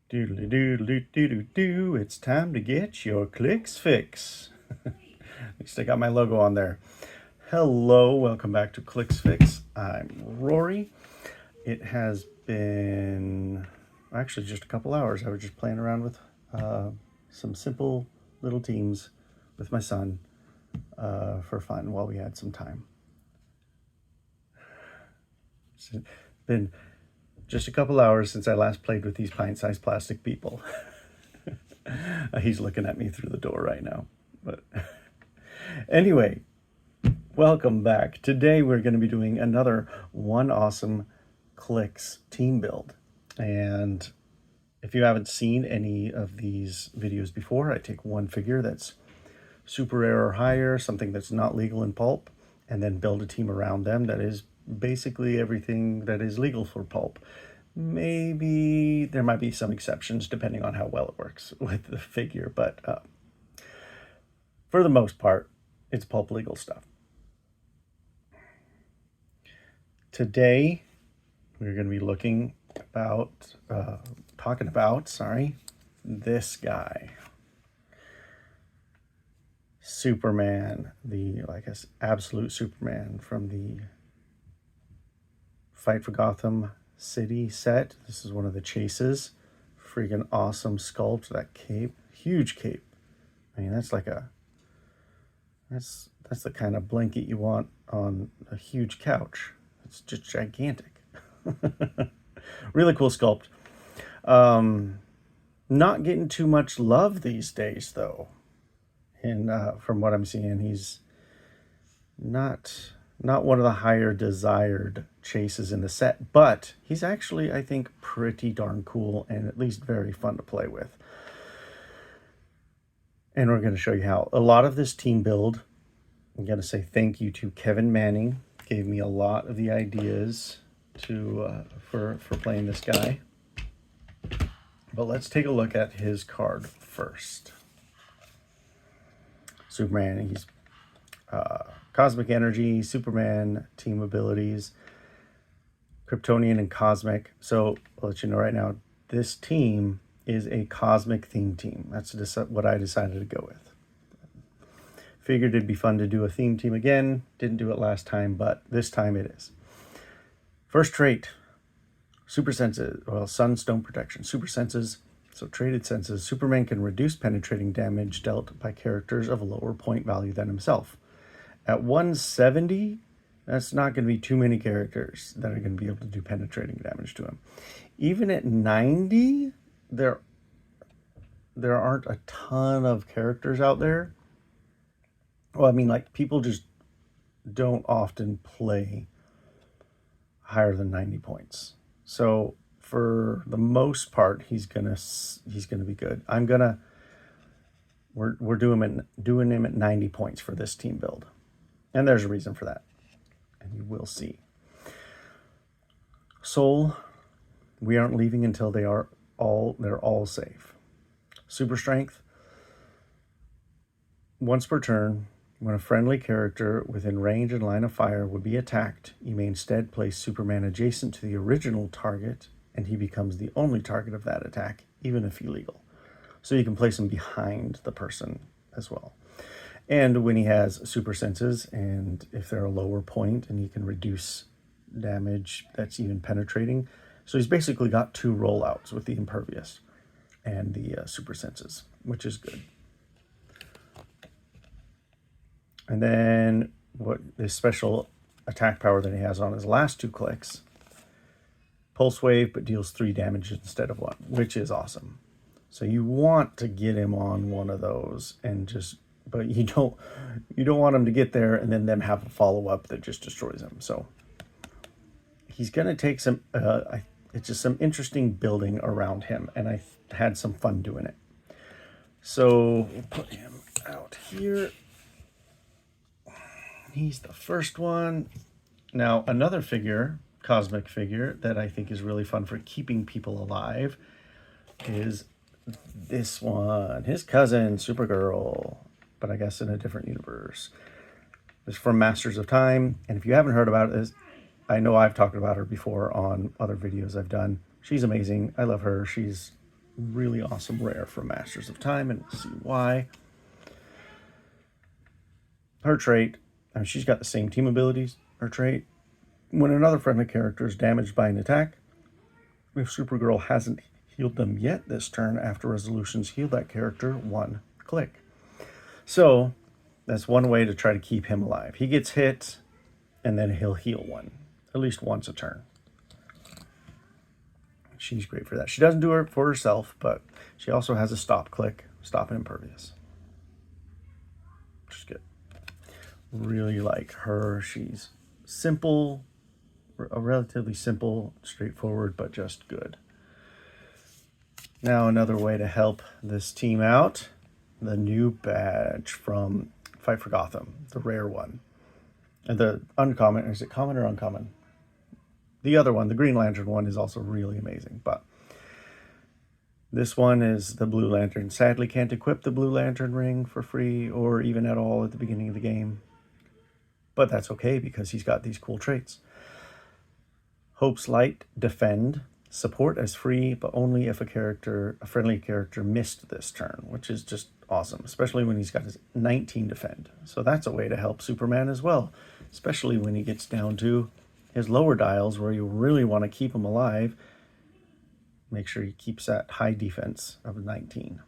Doodly doodly doo doo doo. It's time to get your Clix fix. At least I got my logo on there. Hello, welcome back to Clix Fix. I'm Rory. It has been actually just a couple hours. I was just playing around with some simple little teams with my son for fun while we had some time. It's been just a couple hours since I last played with these pint-sized plastic people. He's looking at me through the door right now. But anyway, welcome back. Today we're going to be doing another one awesome Clix team build. And if you haven't seen any of these videos before, I take one figure that's super rare or higher, something that's not legal in pulp, and then build a team around them that is basically everything that is legal for pulp. Maybe there might be some exceptions depending on how well it works with the figure, but for the most part, it's pulp legal stuff. Today, we're going to be talking about this guy. Superman, the, absolute Superman from the Fight for Gotham City set. This is one of the chases. Freaking awesome sculpt. That cape, huge cape. I mean, that's the kind of blanket you want on a huge couch. It's just gigantic. Really cool sculpt. Not getting too much love these days, though. And from what I'm seeing, he's not one of the higher desired chases in the set, but he's actually, I think, pretty darn cool and at least very fun to play with. And we're going to show you how. A lot of this team build, I'm going to say thank you to Kevin Manning. Gave me a lot of the ideas for playing this guy. But let's take a look at his card first. Superman, he's Cosmic Energy, Superman, team abilities, Kryptonian and Cosmic. So I'll let you know right now, this team is a Cosmic theme team. That's what I decided to go with. Figured it'd be fun to do a theme team again. Didn't do it last time, but this time it is. First trait, super senses, sunstone protection, super senses. So traded senses, Superman can reduce penetrating damage dealt by characters of a lower point value than himself. At 170, that's not going to be too many characters that are going to be able to do penetrating damage to him. Even at 90, there aren't a ton of characters out there. Well, I mean, people just don't often play higher than 90 points. So for the most part, he's gonna be good. We're doing him at 90 points for this team build, and there's a reason for that, and you will see. Soul, we aren't leaving until they're all safe. Super strength. Once per turn, when a friendly character within range and line of fire would be attacked, you may instead place Superman adjacent to the original target, and he becomes the only target of that attack, even if illegal. So you can place him behind the person as well. And when he has super senses, and if they're a lower point, and he can reduce damage that's even penetrating. So he's basically got two rollouts with the impervious and the super senses, which is good. And then what this special attack power that he has on his last two clicks, pulse wave, but deals 3 damage instead of 1, which is awesome. So you want to get him on one of those, but you don't want him to get there and then them have a follow-up that just destroys him. So he's going to take some, it's just some interesting building around him, and I had some fun doing it. So we'll put him out here. He's the first one. Now, another figure, cosmic figure, that I think is really fun for keeping people alive is this one. His cousin, Supergirl, but I guess in a different universe. It's from Masters of Time, and if you haven't heard about it, I know I've talked about her before on other videos I've done. She's amazing. I love her. She's really awesome rare from Masters of Time, and we'll see why. Her trait, I mean, she's got the same team abilities. Her trait, when another friendly character is damaged by an attack, if Supergirl hasn't healed them yet this turn, after resolutions, heal that character 1 click. So that's one way to try to keep him alive. He gets hit, and then he'll heal 1, at least once a turn. She's great for that. She doesn't do it for herself, but she also has a stop click, stop impervious. Which is good. Really like her. She's simple, a relatively simple, straightforward, but just good. Now another way to help this team out, the new badge from Fight for Gotham, the rare one. And the uncommon, is it common or uncommon? The other one, the Green Lantern one, is also really amazing. But this one is the Blue Lantern. Sadly, can't equip the Blue Lantern ring for free or even at all at the beginning of the game. But that's okay because he's got these cool traits. Hope's Light, Defend, support as free, but only if a friendly character missed this turn, which is just awesome, especially when he's got his 19 defend. So that's a way to help Superman as well, especially when he gets down to his lower dials where you really want to keep him alive. Make sure he keeps that high defense of 19.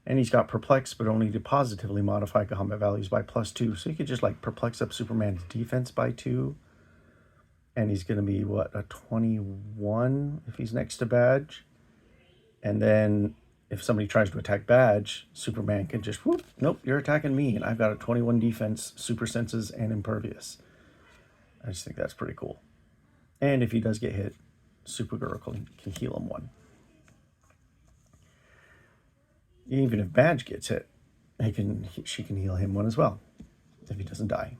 And he's got Perplex, but only to positively modify combat values by +2. So you could just like perplex up Superman's defense by 2. And he's going to be, what, a 21 if he's next to Badge. And then if somebody tries to attack Badge, Superman can just, whoop, nope, you're attacking me. And I've got a 21 defense, super senses, and impervious. I just think that's pretty cool. And if he does get hit, Supergirl can heal him 1. Even if Badge gets hit, she can heal him 1 as well, if he doesn't die.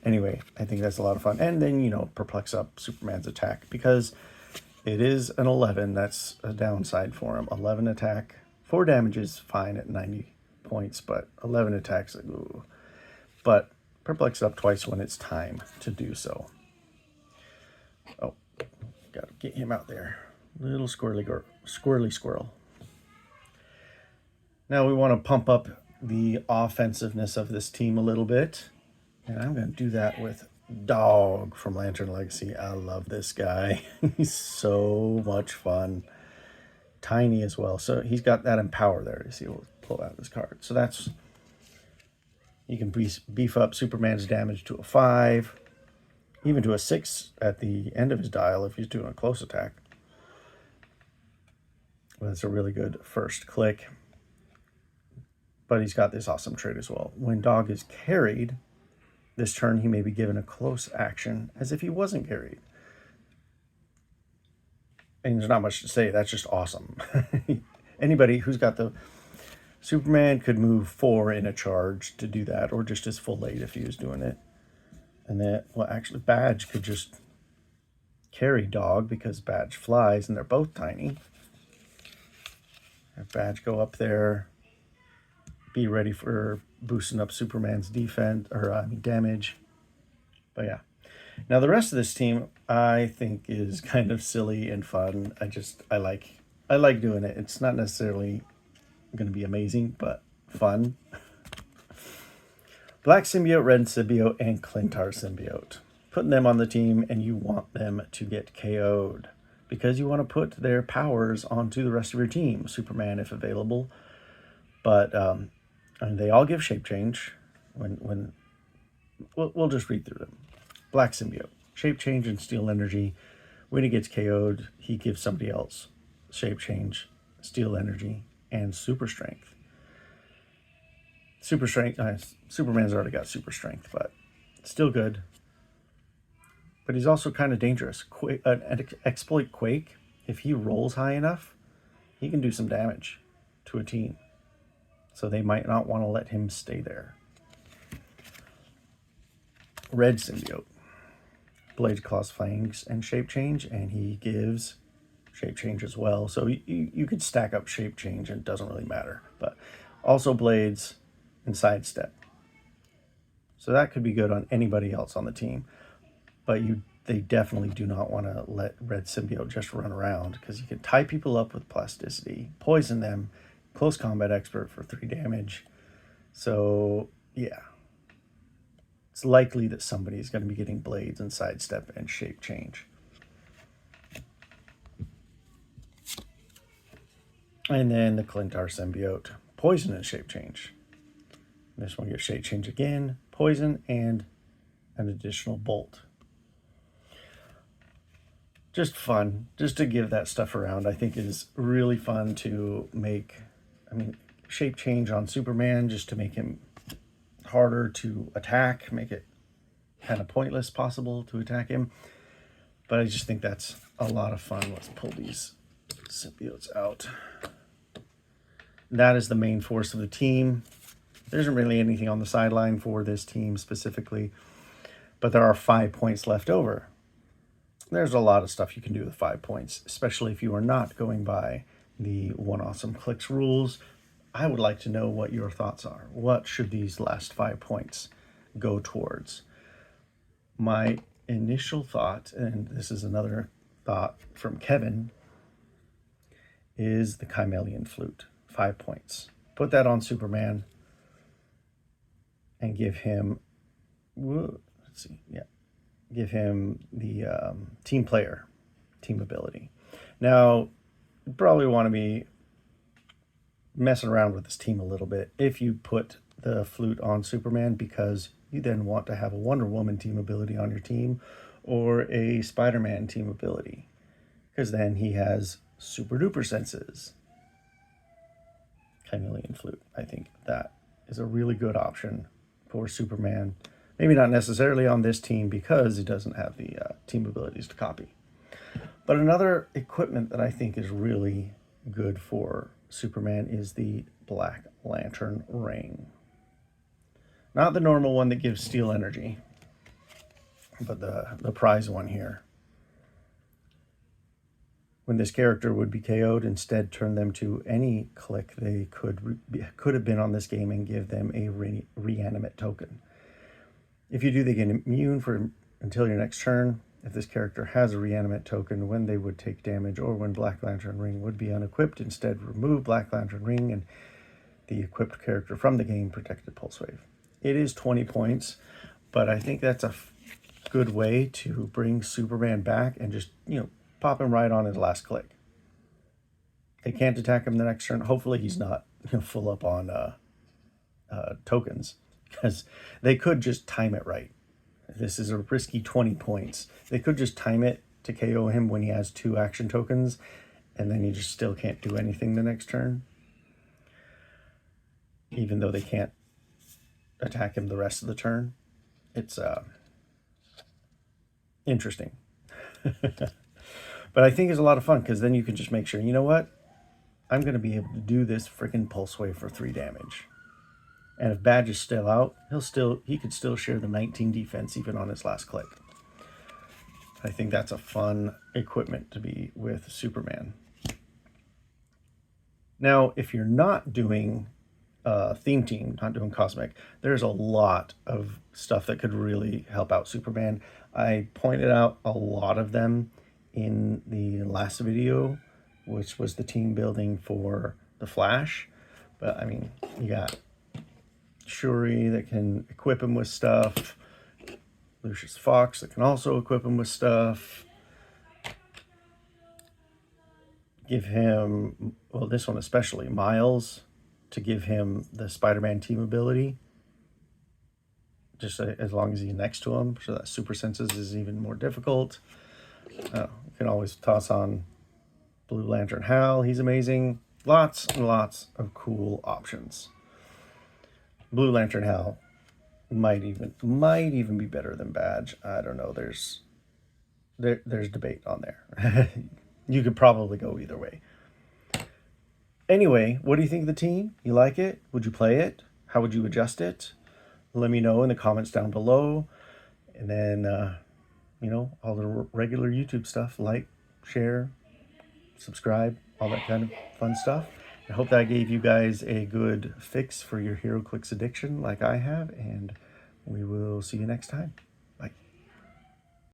Anyway, I think that's a lot of fun. And then, you know, perplex up Superman's attack because it is an 11. That's a downside for him. 11 attack. 4 damage is fine at 90 points, but 11 attacks, ooh. But perplex up twice when it's time to do so. Oh, gotta get him out there. Little squirrely squirrel. Now we want to pump up the offensiveness of this team a little bit. And I'm going to do that with Dog from Lantern Legacy. I love this guy. He's so much fun. Tiny as well. So he's got that Empower there. You see, we'll pull out this card. So that's, you can beef up Superman's damage to a 5, even to a 6 at the end of his dial if he's doing a close attack. Well, that's a really good first click. But he's got this awesome trait as well. When Dog is carried, this turn, he may be given a close action as if he wasn't carried. And there's not much to say. That's just awesome. Anybody who's got the... Superman could move 4 in a charge to do that, or just his full 8 if he was doing it. And then, well, actually, Badge could just carry Dog because Badge flies, and they're both tiny. Have Badge go up there, be ready for boosting up Superman's defense or damage. But yeah, now the rest of this team I think is kind of silly and fun. I like doing it. It's not necessarily going to be amazing, but fun. Black Symbiote, Red Symbiote, and Clintar Symbiote. Putting them on the team, and you want them to get KO'd because you want to put their powers onto the rest of your team. Superman if available, but and they all give shape change. When we'll just read through them. Black Symbiote, shape change and steal energy. When he gets KO'd, he gives somebody else shape change, steal energy, and super strength. Super strength. Superman's already got super strength, but still good. But he's also kind of dangerous. Exploit Quake. If he rolls high enough, he can do some damage to a team. So they might not want to let him stay there. Red Symbiote. Blade, Claws, Fangs, and Shape Change, and he gives Shape Change as well. So you could stack up Shape Change and it doesn't really matter. But also Blades and Sidestep. So that could be good on anybody else on the team. But you they definitely do not want to let Red Symbiote just run around, because you can tie people up with plasticity, poison them, close combat expert for 3 damage. So, yeah. It's likely that somebody's going to be getting blades and sidestep and shape change. And then the Clintar Symbiote, poison and shape change. This one gets shape change again, poison, and an additional bolt. Just fun, just to give that stuff around. I think it is really fun to make, shape change on Superman, just to make him harder to attack, make it kind of pointless possible to attack him. But I just think that's a lot of fun. Let's pull these symbiotes out. That is the main force of the team. There isn't really anything on the sideline for this team specifically, but there are 5 points left over. There's a lot of stuff you can do with 5 points, especially if you are not going by the One Awesome Clix rules. I would like to know what your thoughts are. What should these last 5 points go towards? My initial thought, and this is another thought from Kevin, is the Chimelian Flute. 5 points. Put that on Superman and give him, give him the team player, team ability. Now, you probably want to be messing around with this team a little bit if you put the flute on Superman, because you then want to have a Wonder Woman team ability on your team, or a Spider-Man team ability, because then he has super duper senses. Chimelian Flute. I think that is a really good option for Superman. Maybe not necessarily on this team, because he doesn't have the team abilities to copy. But another equipment that I think is really good for Superman is the Black Lantern Ring. Not the normal one that gives steel energy, but the prize one here. When this character would be KO'd, instead turn them to any click they could have been on this game and give them a reanimate token. If you do, they get immune until your next turn. If this character has a reanimate token when they would take damage, or when Black Lantern Ring would be unequipped, instead remove Black Lantern Ring and the equipped character from the game, protected pulse wave. It is 20 points, but I think that's a good way to bring Superman back and just, pop him right on his last click. They can't attack him the next turn. Hopefully he's not full up on tokens, because they could just time it right. This is a risky 20 points. They could just time it to KO him when he has 2 action tokens, and then you just still can't do anything the next turn, even though they can't attack him the rest of the turn. It's interesting. But I think it's a lot of fun, because then you can just make sure, you know what? I'm going to be able to do this freaking pulse wave for 3 damage. And if Badge is still out, he could still share the 19 defense even on his last click. I think that's a fun equipment to be with Superman. Now, if you're not doing Theme Team, not doing Cosmic, there's a lot of stuff that could really help out Superman. I pointed out a lot of them in the last video, which was the team building for the Flash. But you got Shuri that can equip him with stuff, Lucius Fox that can also equip him with stuff. Give him, well, this one especially, Miles, to give him the Spider-Man team ability, just as long as he's next to him, so that super senses is even more difficult. You can always toss on Blue Lantern Hal. He's amazing. Lots and lots of cool options. Blue Lantern Hal might even be better than Badge. I don't know. There's debate on there. You could probably go either way. Anyway, what do you think of the team? You like it? Would you play it? How would you adjust it? Let me know in the comments down below. And then, all the regular YouTube stuff, like, share, subscribe, all that kind of fun stuff. I hope that I gave you guys a good fix for your HeroClix addiction like I have, and we will see you next time.